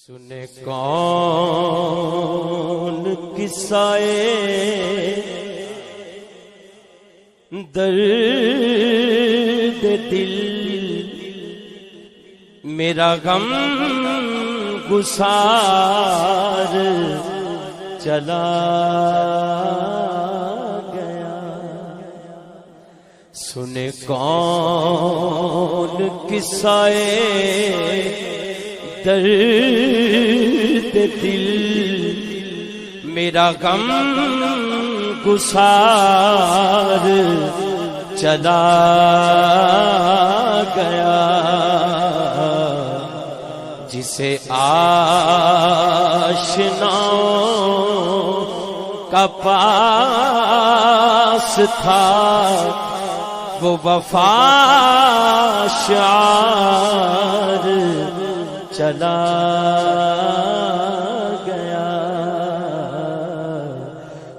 سنے کون قصائے درد دل، میرا غم گسار چلا گیا۔ سنے کون قصائے درد دل، میرا غم گسار چلا گیا۔ جسے آشناؤں کا پاس تھا، وہ وفا شعار چلا گیا۔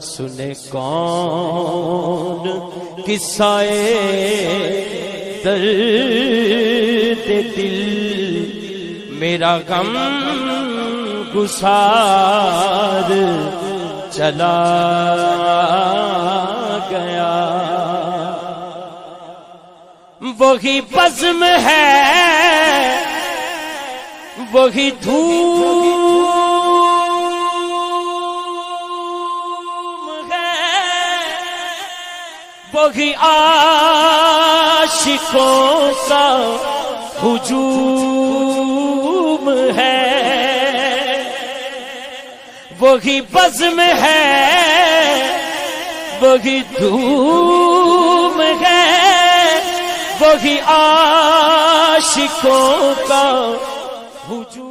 سنے کون قصائے درد دل، میرا غم گسار چلا گیا۔ وہی بزم ہے، وہی دھوم ہے، وہی عاشقوں کا ہجوم ہے۔ وہی بزم ہے، وہی دھوم ہے، وہی عاشقوں کا ہجوم